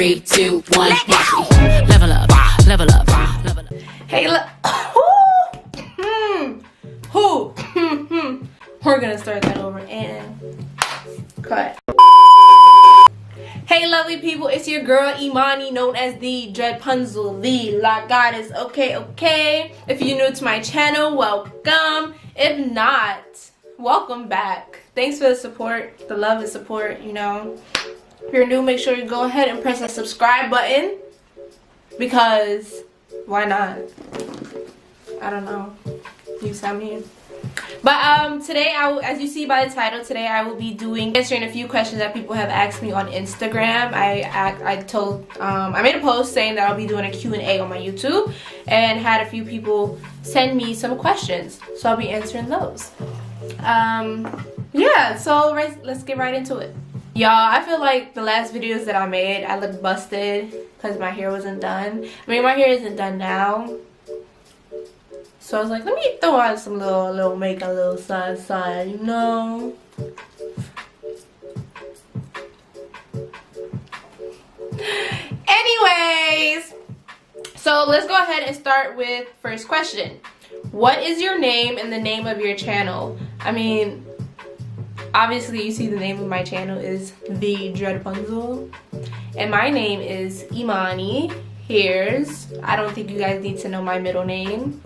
3, 2, 1, watch me. Level up, level up, level up. Hey, we're gonna start that over and cut. Hey lovely people, it's your girl Imani, known as the Dreadpunzel, the Lock Goddess. Okay. If you're new to my channel, welcome. If not, welcome back. Thanks for the support, the love and support, you know. If you're new, make sure you go ahead and press the subscribe button, because why not? I don't know. You sound mean. But today, as you see by the title, today I will be answering a few questions that people have asked me on Instagram. I made a post saying that I'll be doing a Q&A on my YouTube, and had a few people send me some questions, so I'll be answering those. Yeah, so let's get right into it. Y'all, I feel like the last videos that I made, I looked busted because my hair wasn't done. I mean, my hair isn't done now. So I was like, let me throw out some little makeup, a little side, you know. Anyways, so let's go ahead and start with first question. What is your name and the name of your channel? I mean, obviously you see the name of my channel is TheDreadpunzel, and my name is Imani Hairs. I don't think you guys need to know my middle name.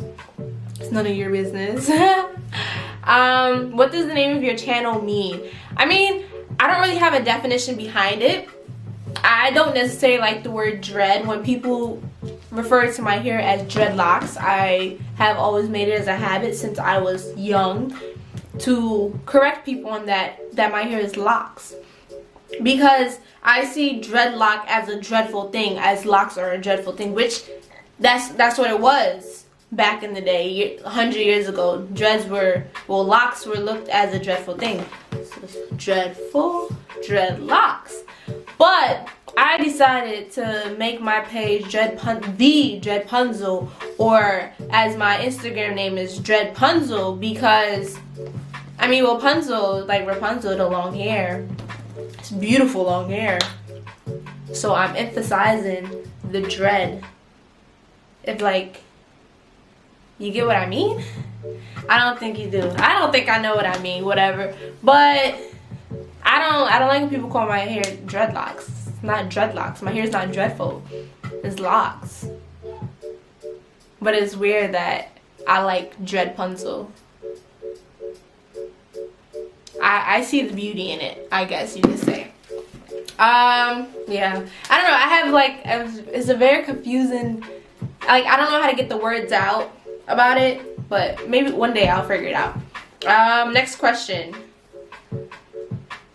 It's none of your business. What does the name of your channel mean? I mean, I don't really have a definition behind it. I don't necessarily like the word dread. When people refer to my hair as dreadlocks, I have always made it as a habit since I was young to correct people on that my hair is locks, because I see dreadlock as a dreadful thing, as locks are a dreadful thing, which that's what it was back in the day, 100 years ago. Locks were looked as a dreadful thing. So dreadful dreadlocks. But I decided to make my page The Dreadpunzel, or as my Instagram name is Dreadpunzel, because I mean, well, Punzel, like Rapunzel, the long hair. It's beautiful long hair. So I'm emphasizing the dread. If, like, you get what I mean? I don't think you do. I don't think I know what I mean, whatever. But I don't like when people call my hair dreadlocks. It's not dreadlocks. My hair's not dreadful. It's locks. But it's weird that I like Dreadpunzel. I see the beauty in it, I guess you could say. Yeah. I don't know. I have like, it's a very confusing, like, I don't know how to get the words out about it, but maybe one day I'll figure it out. Next question.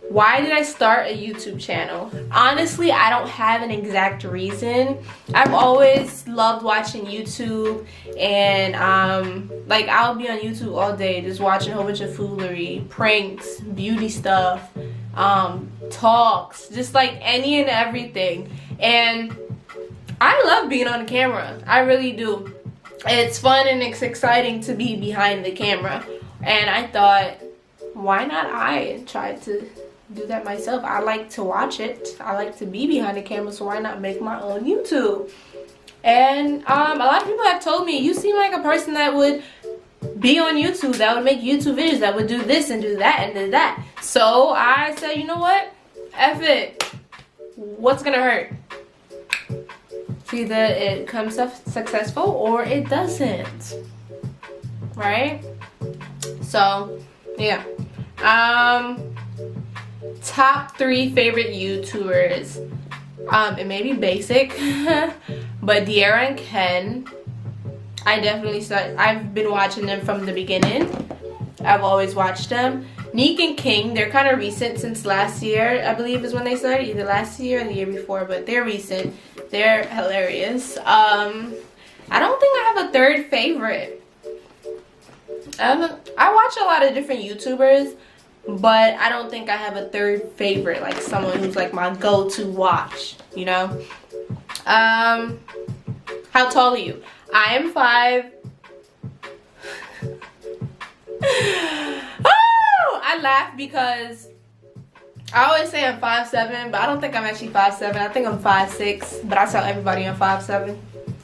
Why did I start a YouTube channel? Honestly, I don't have an exact reason. I've always loved watching YouTube, and like, I'll be on YouTube all day just watching a whole bunch of foolery, pranks, beauty stuff, talks, just like any and everything. And I love being on the camera. I really do. It's fun and it's exciting to be behind the camera. And I thought, why not I try to do that myself? I like to watch it. I like to be behind the camera, so why not make my own YouTube? And a lot of people have told me, you seem like a person that would be on YouTube, that would make YouTube videos, that would do this and do that and do that. So I said, you know what? F it. What's gonna hurt? Either it comes successful or it doesn't. Right? So, yeah. Top 3 favorite YouTubers. It may be basic, but De'Ara and Ken, I've been watching them from the beginning. I've always watched them. Neek and King, they're kind of recent, since last year, I believe is when they started, either last year or the year before, but they're recent. They're hilarious. I don't think I have a third favorite. I watch a lot of different YouTubers, but I don't think I have a third favorite, like someone who's like my go-to watch, you know? How tall are you? I am 5. Oh, I laugh because I always say I'm 5'7", but I don't think I'm actually 5'7". I think I'm 5'6", but I tell everybody I'm 5'7".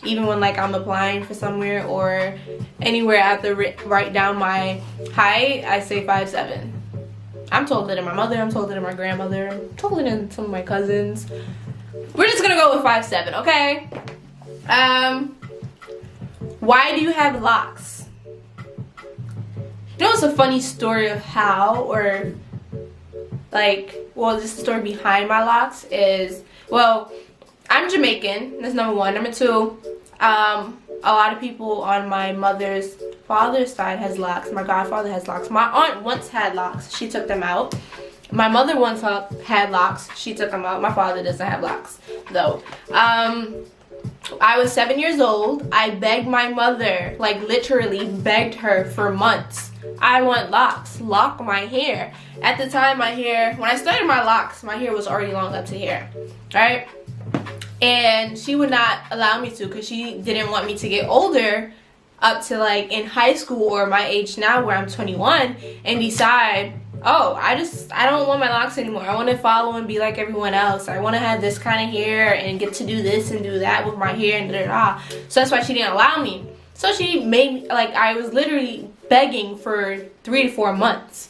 Even when like I'm applying for somewhere or anywhere I have to write down my height, I say 5'7". I'm taller than my mother, I'm taller than my grandmother, I'm taller than some of my cousins. We're just gonna go with 5'7", okay? Why do you have locks? You know, it's a funny story of how, or like, well, just the story behind my locks is, well, I'm Jamaican, that's number one. Number two, a lot of people on my mother's father's side has locks. My godfather has locks. My aunt once had locks. She took them out. My mother once had locks. She took them out. My father doesn't have locks, though. I was 7 years old. I begged my mother, like literally begged her for months. I want locks. Lock my hair. At the time, my hair, when I started my locks, my hair was already long up to here, right? And she would not allow me to because she didn't want me to get older up to like in high school or my age now where I'm 21 and decide, oh, I don't want my locks anymore. I want to follow and be like everyone else. I want to have this kind of hair and get to do this and do that with my hair and da-da-da. So that's why she didn't allow me. So she made, like, I was literally begging for 3 to 4 months.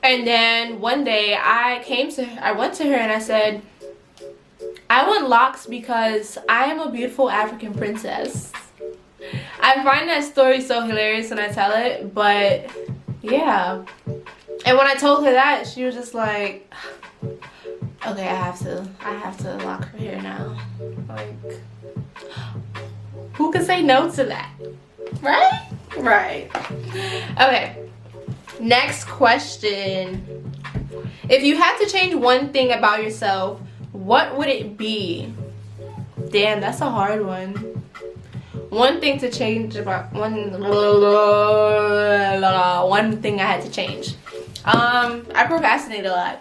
And then one day I went to her and I said, I want locks because I am a beautiful African princess. I find that story so hilarious when I tell it, but yeah. And when I told her that, she was just like, okay, I have to lock her hair now. Like, who could say no to that? Right? Right. Okay. Next question. If you had to change one thing about yourself, what would it be? Damn, that's a hard one. One thing to change about one thing I had to change. I procrastinate a lot.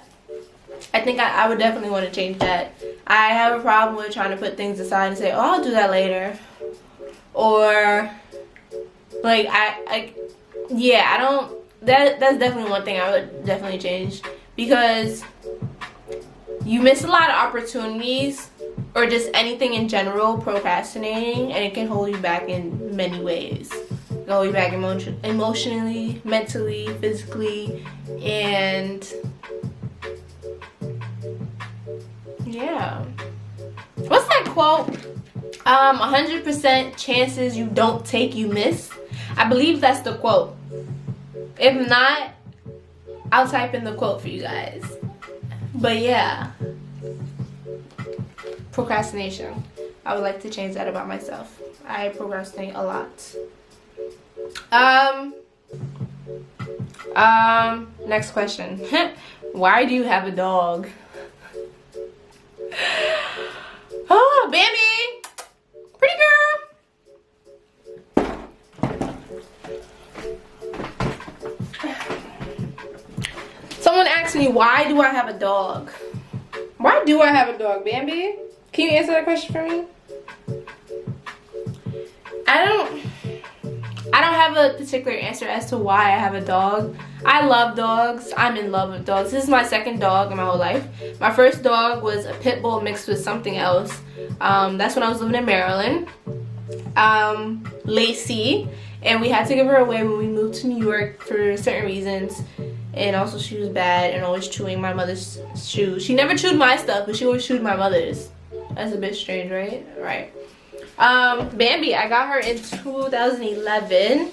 I think I would definitely want to change that. I have a problem with trying to put things aside and say, oh, I'll do that later. Or like that's definitely one thing I would definitely change, because you miss a lot of opportunities, or just anything in general, procrastinating, and it can hold you back in many ways. It can hold you back emotionally, mentally, physically, and yeah. What's that quote? 100% chances you don't take, you miss. I believe that's the quote. If not, I'll type in the quote for you guys. But yeah. Procrastination. I would like to change that about myself. I procrastinate a lot. Next question. Why do you have a dog? Oh, Bambi! Pretty girl! Someone asked me, why do I have a dog? Why do I have a dog, Bambi? Can you answer that question for me? I don't have a particular answer as to why I have a dog. I love dogs. I'm in love with dogs. This is my second dog in my whole life. My first dog was a pit bull mixed with something else. That's when I was living in Maryland. Lacey. And we had to give her away when we moved to New York for certain reasons. And also she was bad and always chewing my mother's shoes. She never chewed my stuff, but she always chewed my mother's. That's a bit strange, right? Right. Bambi, I got her in 2011.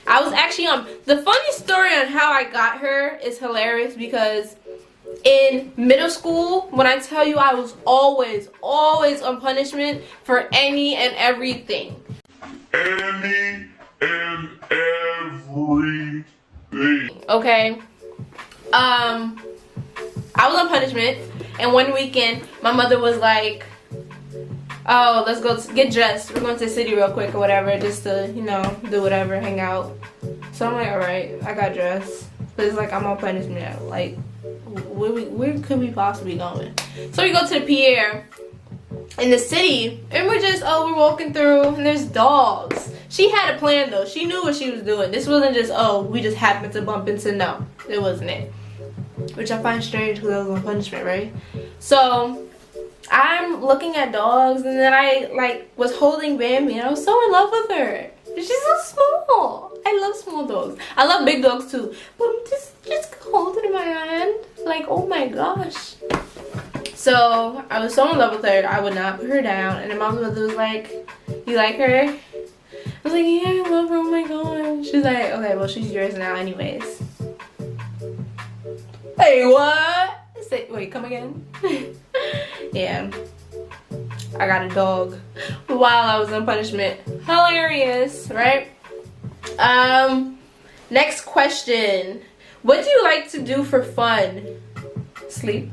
I was actually the funny story on how I got her is hilarious, because in middle school, when I tell you I was always on punishment for any and everything. Any and everything. Okay. I was on punishment, and one weekend my mother was like, oh, let's go get dressed. We're going to the city real quick or whatever, just to, you know, do whatever, hang out. So I'm like, alright, I got dressed. But it's like, I'm on punishment. Like, where could we possibly going? So we go to the pier in the city, and we're walking through, and there's dogs. She had a plan though. She knew what she was doing. This wasn't just, oh, we just happened to bump into, no. It wasn't it. which I find strange because I was on punishment, right? So I'm looking at dogs, and then I like was holding Bambi, and I was so in love with her. She's so small. I love small dogs. I love big dogs too, but I'm just hold it in my hand. Like, oh my gosh. So I was so in love with her, I would not put her down. And then my mother was like, "You like her?" I was like, "Yeah, I love her. Oh my god." She's like, "Okay, well she's yours now, anyways." Hey, what? Say, wait, come again? Yeah, I got a dog while I was on punishment. Hilarious, right? Next question. What do you like to do for fun? Sleep.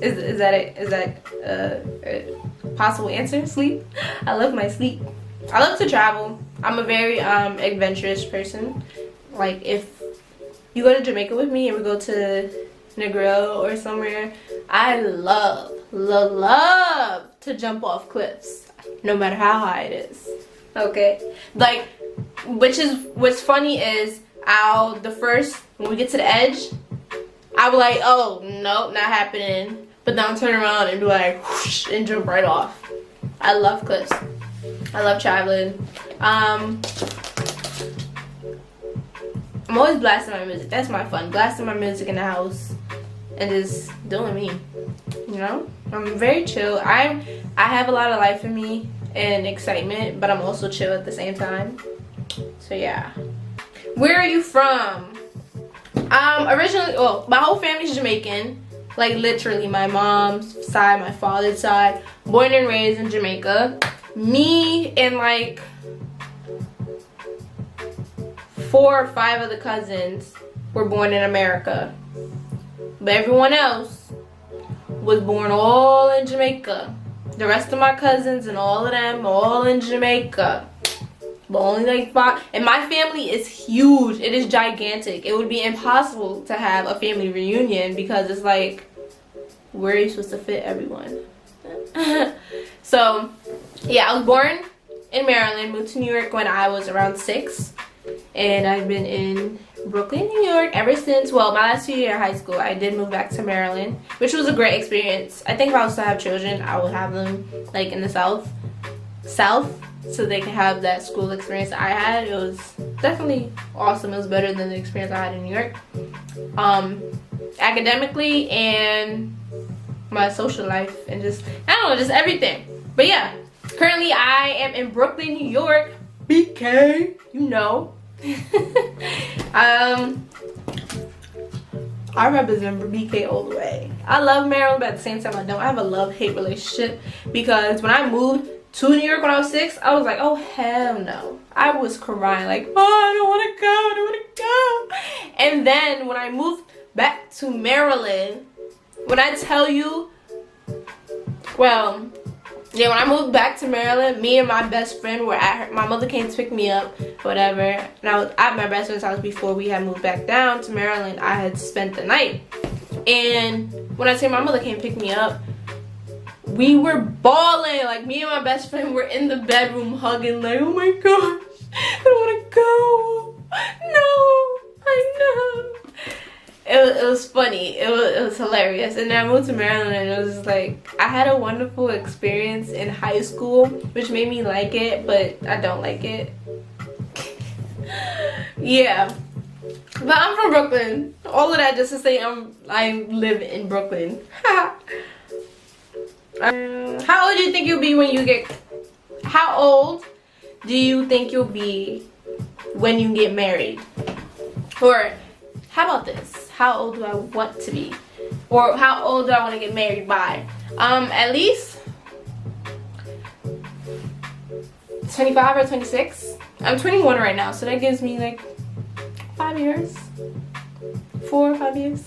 Is that it? Is that a possible answer? Sleep. I love my sleep. I love to travel. I'm a very adventurous person. Like, if you go to Jamaica with me and we go to Negril or somewhere, I love to jump off cliffs, no matter how high it is. Okay, like, what's funny is when we get to the edge, I was like, oh nope, not happening. But then I'll turn around and be like, whoosh, and jump right off. I love cliffs. I love traveling. I'm always blasting my music. That's my fun. Blasting my music in the house and just doing me. You know? I'm very chill. I have a lot of life in me and excitement, but I'm also chill at the same time. So yeah. Where are you from? Originally, well, my whole family's Jamaican. Like, literally, my mom's side, my father's side. Born and raised in Jamaica. Me and like 4 or 5 of the cousins were born in America. But everyone else was born all in Jamaica. The rest of my cousins and all of them, all in Jamaica. But only like 5. And my family is huge. It is gigantic. It would be impossible to have a family reunion because it's like, where are you supposed to fit everyone? So, yeah, I was born in Maryland, moved to New York when I was around 6. And I've been in Brooklyn, New York ever since. Well, my last 2 years of high school, I did move back to Maryland, which was a great experience. I think if I was to have children, I would have them like in the South, so they can have that school experience I had. It was definitely awesome. It was better than the experience I had in New York, academically and my social life, and just, I don't know, just everything. But yeah, currently I am in Brooklyn, New York. BK, you know. I represent BK all the way. I love Maryland, but at the same time I don't. I have a love-hate relationship because when I moved to New York when I was 6, I was like, oh hell no. I was crying like, oh, I don't want to go. And then when I moved back to Maryland, when I tell you, well, yeah, when I moved back to Maryland, me and my best friend were at my mother came to pick me up, whatever. And I was at my best friend's house before we had moved back down to Maryland. I had spent the night. And when I say my mother came to pick me up, we were bawling. Like, me and my best friend were in the bedroom hugging, like, oh my gosh, I don't want to go. No, I know. It was funny. It was hilarious. And then I moved to Maryland, and it was just like, I had a wonderful experience in high school, which made me like it, but I don't like it. Yeah. But I'm from Brooklyn. All of that just to say I live in Brooklyn. How old do you think you'll be when you get... How old do you think you'll be when you get married? Or how about this? How old do I want to be? Or how old do I want to get married by? At least 25 or 26. I'm 21 right now, so that gives me like 5 years. 4 or 5 years.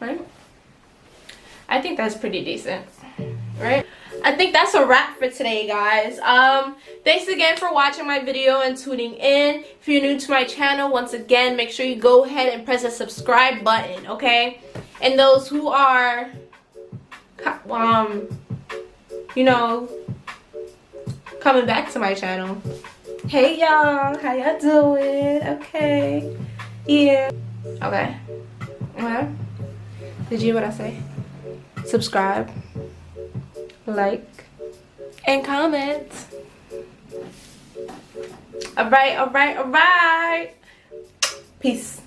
Right? I think that's pretty decent. Right? I think that's a wrap for today, guys. Thanks again for watching my video and tuning in. If you're new to my channel, once again, make sure you go ahead and press the subscribe button, okay? And those who are, you know, coming back to my channel, hey y'all, how y'all doing? Okay, yeah, okay. Well, did you hear what I say? Subscribe, like, and comment. Alright. Peace.